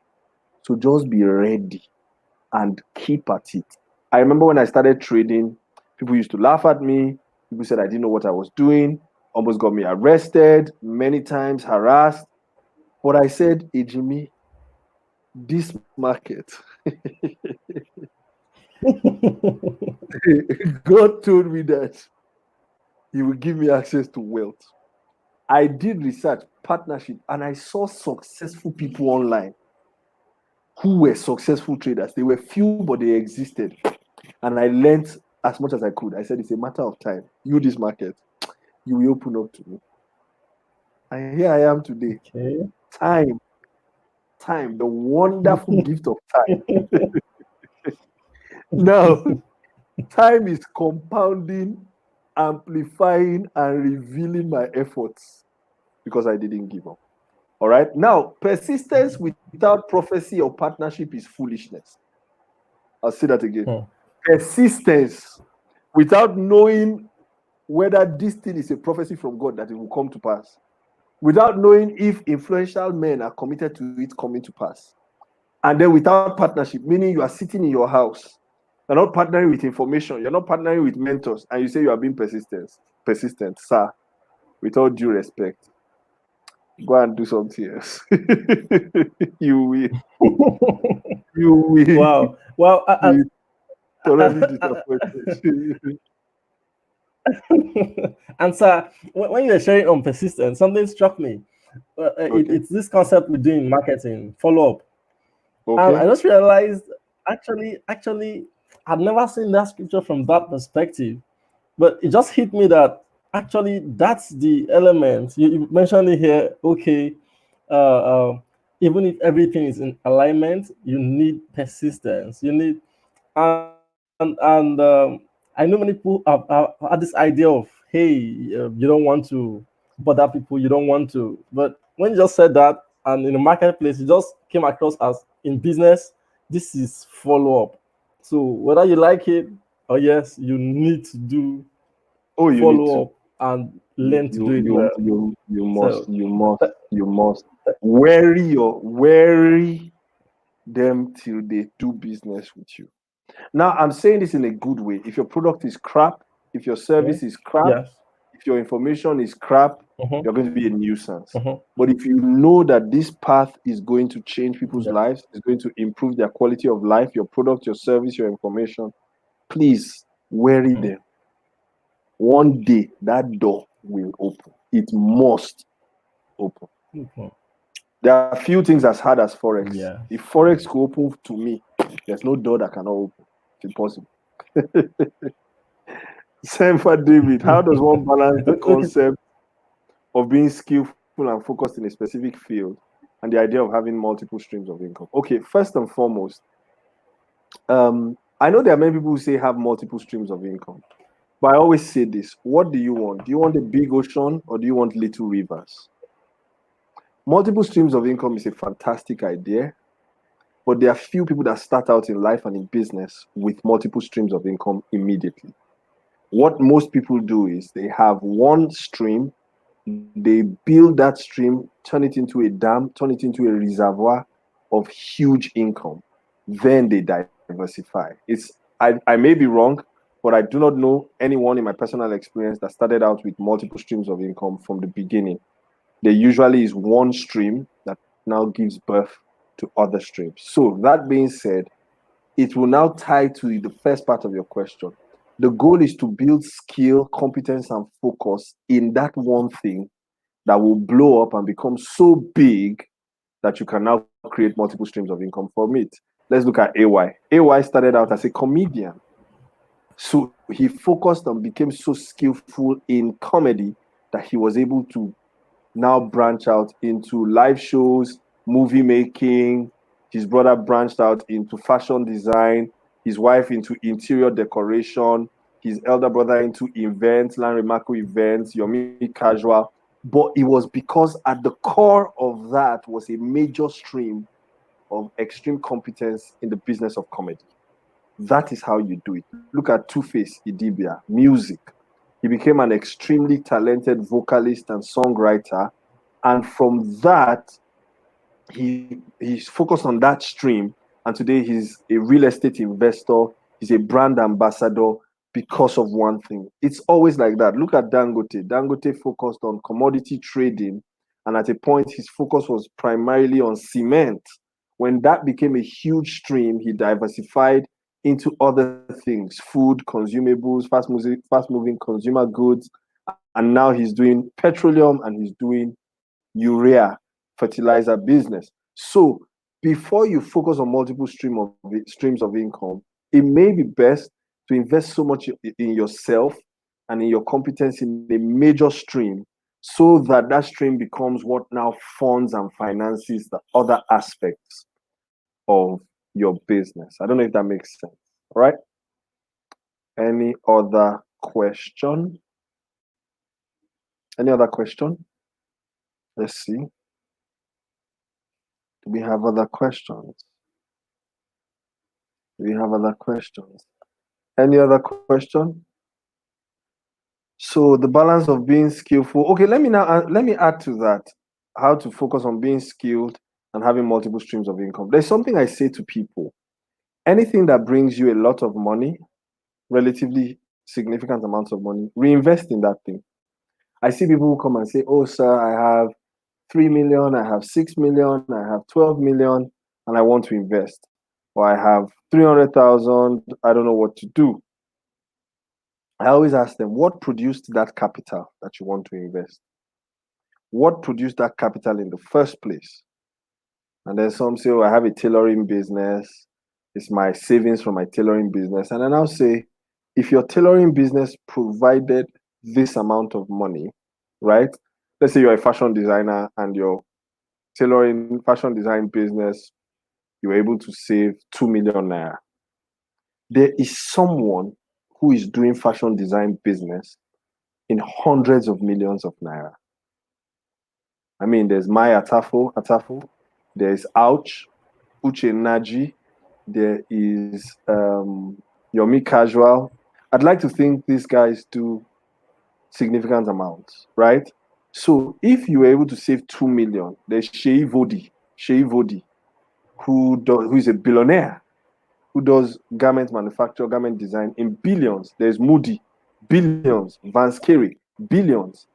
So just be ready and keep at it. I remember when I started trading, people used to laugh at me. People said I didn't know what I was doing, almost got me arrested, many times harassed. But I said, hey, Jimmy, this market, God told me that He will give me access to wealth. I did research, partnership, and I saw successful people online who were successful traders. They were few, but they existed. And I learned as much as I could. I said, it's a matter of time. You, this market, you will open up to me. And here I am today. Okay. Time, time, the wonderful gift of time. Now, time is compounding, amplifying, and revealing my efforts because I didn't give up. All right. Now, persistence without prophecy or partnership is foolishness. I'll say that again. Hmm. Persistence without knowing whether this thing is a prophecy from God that it will come to pass, without knowing if influential men are committed to it coming to pass, and then without partnership, meaning you are sitting in your house, you're not partnering with information, you're not partnering with mentors, and you say you are being persistent, sir, with all due respect, Go and do something else. You will. You will. Wow. Well, Be thoroughly I, disappointed. and sir, when you were sharing on persistence, something struck me. Okay. It's this concept we do in marketing, follow up. And I Okay. just realized, actually, I'd never seen that scripture from that perspective. But it just hit me that actually that's the element you mentioned it here. Okay, uh, even if everything is in alignment, you need persistence. You need and I know many people have had this idea of, hey, you don't want to bother people, you don't want to. But when you just said that, and in the marketplace, it just came across as in business, this is follow up. So whether you like it or yes, you need to do Oh, you need follow to. up and You learn to do you it you well. you you must So, you must th- you must worry them till they do business with you. Now I'm saying this in a good way. If your product is crap, if your okay. service is crap, Yes. if your information is crap, Uh-huh. you're going to be a nuisance. Uh-huh. But if you know that this path is going to change people's Yes. lives, is going to improve their quality of life, your product, your service, your information, please worry Uh-huh. them. One day that door will open. It must open. Uh-huh. There are few things as hard as Forex. Yes. If Forex could open to me, there's no door that cannot open. It's impossible. Same for David. How does one balance the Okay. concept of being skillful and focused in a specific field and the idea of having multiple streams of income? Okay, first and foremost, I know there are many people who say have multiple streams of income, but I always say this: what do you want? Do you want a big ocean or do you want little rivers? Multiple streams of income is a fantastic idea, but there are few people that start out in life and in business with multiple streams of income immediately. What most people do is they have one stream, they build that stream, turn it into a dam, turn it into a reservoir of huge income. Then they diversify. I may be wrong, but I do not know anyone in my personal experience that started out with multiple streams of income from the beginning. There usually is one stream that now gives birth to other streams. So that being said, it will now tie to the first part of your question. The goal is to build skill, competence, and focus in that one thing that will blow up and become so big that you can now create multiple streams of income from it. Let's look at AY. AY started out as a comedian. So he focused and became so skillful in comedy that he was able to now branch out into live shows, movie making. His brother branched out into fashion design, his wife into interior decoration, his elder brother into events, Larry Marco events, Yomi Casual. But it was because at the core of that was a major stream of extreme competence in the business of comedy. That is how you do it. Look at Two-Face Idibia, music. He became an extremely talented vocalist and songwriter. And from that, he's focused on that stream. And today he's a real estate investor, he's a brand ambassador because of one thing. It's always like that. Look at Dangote. Dangote focused on commodity trading, and at a point his focus was primarily on cement. When that became a huge stream, he diversified into other things: food, consumables, fast moving consumer goods. And now he's doing petroleum and he's doing urea fertilizer business. So before you focus on multiple streams of income, it may be best to invest so much in yourself and in your competence in a major stream so that that stream becomes what now funds and finances the other aspects of your business. I don't know if that makes sense. All right. Any other question? Any other question? Let's see. Do we have other questions? Do we have other questions? Any other question? So the balance of being skillful. Okay, let me add to that how to focus on being skilled and having multiple streams of income. There's something I say to people. Anything that brings you a lot of money, relatively significant amounts of money, reinvest in that thing. I see people who come and say, "Oh, sir, I have 3 million, I have 6 million, I have 12 million, and I want to invest. Or I have 300,000, I don't know what to do. I always ask them, what produced that capital that you want to invest? What produced that capital in the first place? And then some say, oh, I have a tailoring business. It's my savings from my tailoring business. And then I'll say, if your tailoring business provided this amount of money, right? Let's say you're a fashion designer and your tailoring fashion design business, you're able to save 2 million naira. There is someone who is doing fashion design business in hundreds of millions of naira. I mean, there's Maya Atafo, there's Ouch, Uche Naji, there is Yomi Casual. I'd like to think these guys do significant amounts, right? So if you were able to save 2 million, there's Shei Vodi, who is a billionaire, who does garment manufacture, garment design in billions. There's Moody, billions. Vance Carey, billions.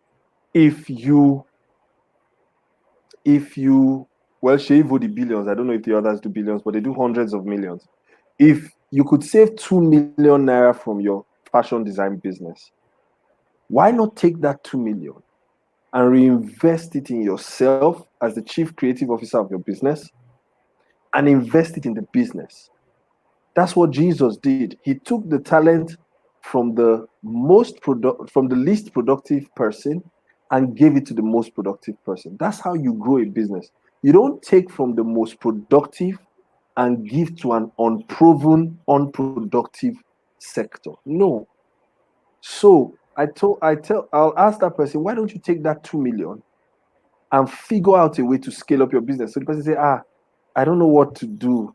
If you well, Shei Vodi billions. I don't know if the others do billions, but they do hundreds of millions. If you could save 2 million naira from your fashion design business, why not take that 2 million and reinvest it in yourself as the chief creative officer of your business and invest it in the business? That's what Jesus did. He took the talent from the least productive person and gave it to the most productive person. That's how you grow a business. You don't take from the most productive and give to an unproven, unproductive sector. No. So I'll ask that person, why don't you take that 2 million and figure out a way to scale up your business? So the person say, I don't know what to do.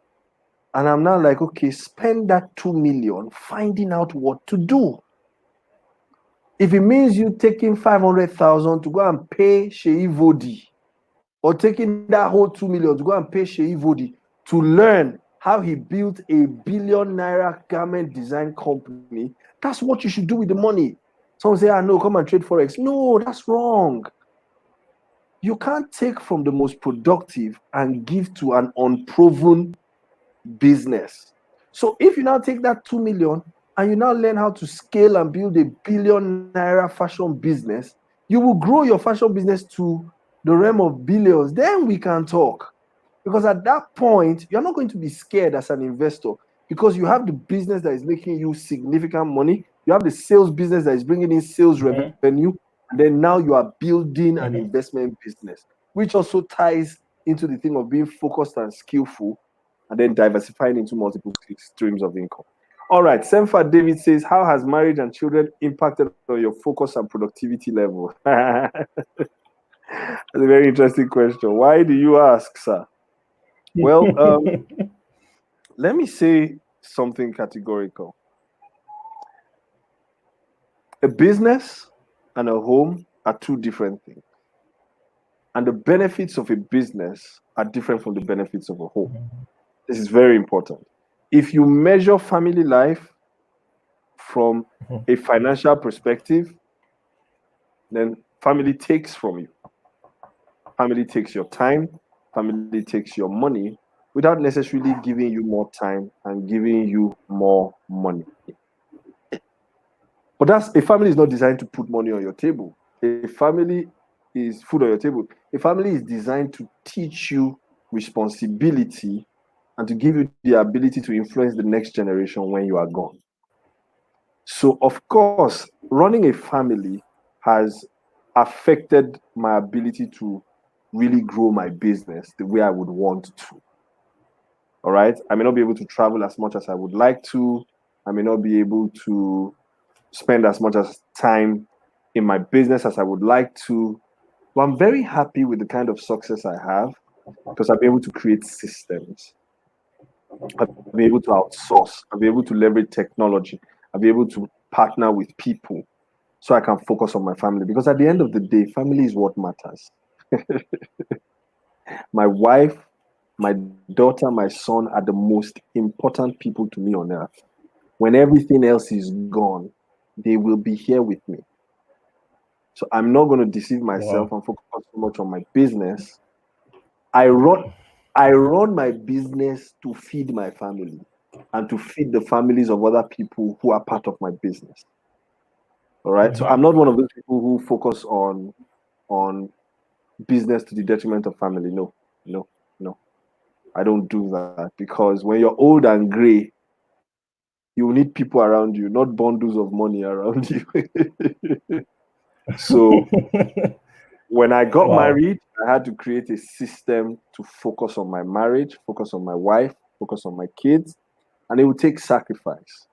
And I'm now like, okay, spend that 2 million finding out what to do. If it means you taking 500,000 to go and pay Shei Vodi, or taking that whole 2 million to go and pay Shei Vodi to learn how he built a $1 billion garment design company, that's what you should do with the money. Someone say, no, come and trade Forex. No, that's wrong. You can't take from the most productive and give to an unproven business. So if you now take that 2 million and you now learn how to scale and build a $1 billion fashion business, you will grow your fashion business to the realm of billions. Then we can talk. Because at that point, you're not going to be scared as an investor because you have the business that is making you significant money. You have the sales business that is bringing in sales revenue. And then now you are building an investment business, which also ties into the thing of being focused and skillful and then diversifying into multiple streams of income. All right, Semfa David says, how has marriage and children impacted on your focus and productivity level? That's a very interesting question. Why do you ask, sir? Well, let me say something categorical. A business and a home are two different things. And the benefits of a business are different from the benefits of a home. This is very important. If you measure family life from a financial perspective, then family takes from you. Family takes your time, family takes your money without necessarily giving you more time and giving you more money. But a family is not designed to put money on your table. A family is food on your table. A family is designed to teach you responsibility and to give you the ability to influence the next generation when you are gone. So, of course, running a family has affected my ability to really grow my business the way I would want to. All right. I may not be able to travel as much as I would like to. I may not be able to spend as much as time in my business as I would like to. But I'm very happy with the kind of success I have because I've been able to create systems. I've been able to outsource. I've been able to leverage technology. I've been able to partner with people so I can focus on my family. Because at the end of the day, family is what matters. My wife, my daughter, my son are the most important people to me on earth. When everything else is gone, they will be here with me. So I'm not going to deceive myself and focus so much on my business. I run my business to feed my family and to feed the families of other people who are part of my business. All right. So I'm not one of those people who focus on business to the detriment of family. No, no, no. I don't do that, because when you're old and gray, you need people around you, not bundles of money around you. So when I got married, I had to create a system to focus on my marriage, focus on my wife, focus on my kids, and it will take sacrifice.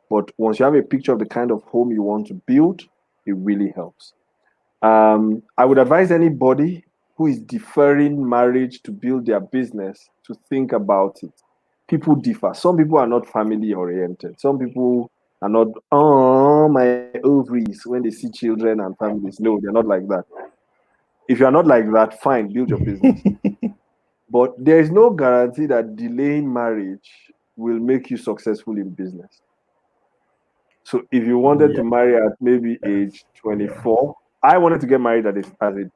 But once you have a picture of the kind of home you want to build, it really helps. I would advise anybody who is deferring marriage to build their business to think about it. People differ. Some people are not family oriented. Some people are not, oh, my ovaries, when they see children and families. No, they're not like that. If you're not like that, fine, build your business. But there is no guarantee that delaying marriage will make you successful in business. So if you wanted to marry at maybe age 24, I wanted to get married at age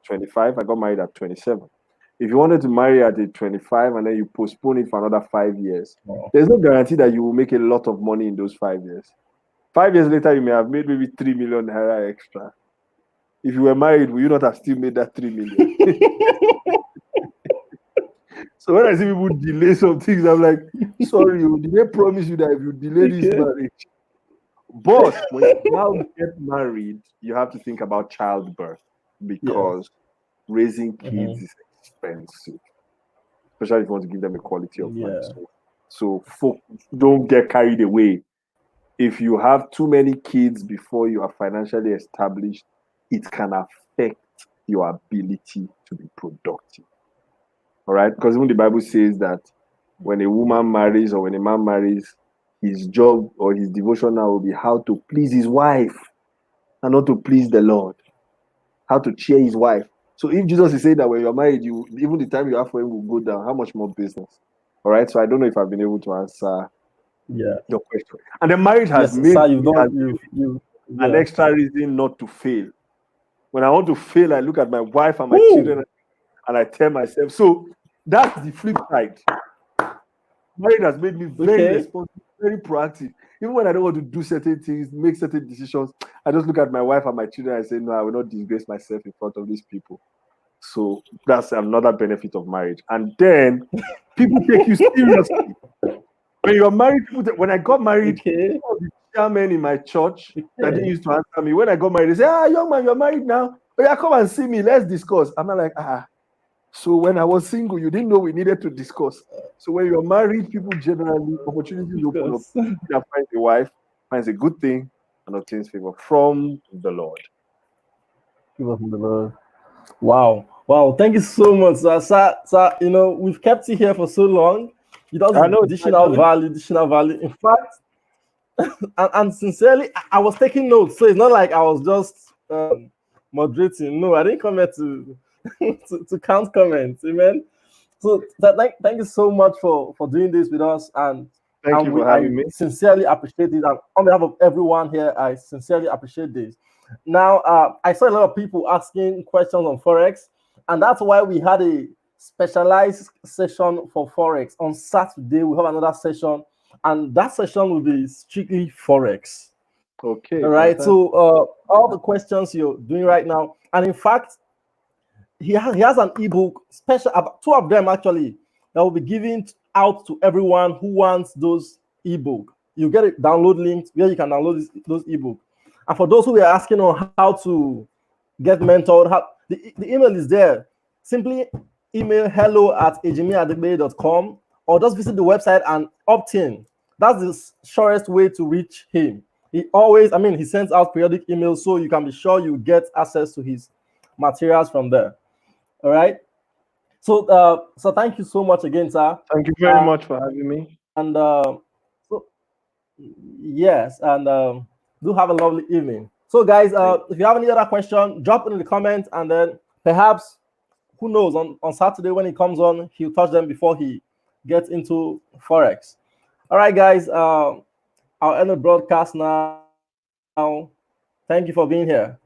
25. I got married at 27. If you wanted to marry at age 25 and then you postpone it for another 5 years, there's no guarantee that you will make a lot of money in those 5 years. 5 years later, you may have made maybe 3 million naira extra. If you were married, will you not have still made that 3 million? So when I see people delay some things, I'm like, sorry, did they promise you that if you delay this marriage? But when you now get married, you have to think about childbirth, because raising kids is expensive, especially if you want to give them a quality of life. So don't get carried away. If you have too many kids before you are financially established, it can affect your ability to be productive. All right? Because even the Bible says that when a woman marries or when a man marries, his job or his devotion now will be how to please his wife and not to please the Lord. How to cheer his wife. So if Jesus is saying that when you're married, even the time you have for him will go down, how much more business? All right. So I don't know if I've been able to answer your question. And the marriage has made an extra reason not to fail. When I want to fail, I look at my wife and my children and I tell myself, so that's the flip side. Marriage has made me very responsible, very proactive. Even when I don't want to do certain things, make certain decisions, I just look at my wife and my children and say, no, I will not disgrace myself in front of these people. So that's another benefit of marriage. And then people take you seriously. When you're married, when I got married, all the chairmen in my church that didn't used to answer me, when I got married, they say, young man, you're married now. Oh, yeah, come and see me. Let's discuss. I'm not like, So when I was single, you didn't know we needed to discuss. So when you're married, people generally, opportunities open up. You find a wife, finds a good thing, and obtains favor from the Lord. Wow. Thank you so much, sir. Sir, we've kept you here for so long. You don't dishing out value. In fact, and sincerely, I was taking notes. So it's not like I was just moderating. No, I didn't come here to to count comments. Amen. So thank you so much for doing this with us, and thank you for having me. Sincerely appreciate it. And on behalf of everyone here, I sincerely appreciate this. Now, I saw a lot of people asking questions on Forex, and that's why we had a specialized session for Forex. On Saturday, we have another session, and that session will be strictly Forex. Okay. All right. Fantastic. So all the questions you're doing right now, and in fact, he has an ebook special, two of them actually, that will be given out to everyone who wants those ebook. You get a download link where you can download those ebook. And for those who are asking on how to get mentored, the email is there. Simply email hello@ejimiadegbe.com or just visit the website and opt in. That's the surest way to reach him. He sends out periodic emails, so you can be sure you get access to his materials from there. All right. So thank you so much again, sir. Thank you very much for having me. And yes, and do have a lovely evening. So guys, if you have any other question, drop it in the comments, and then perhaps, who knows, on Saturday when he comes on, he'll touch them before he gets into Forex. All right, guys, I'll end the broadcast now. Thank you for being here.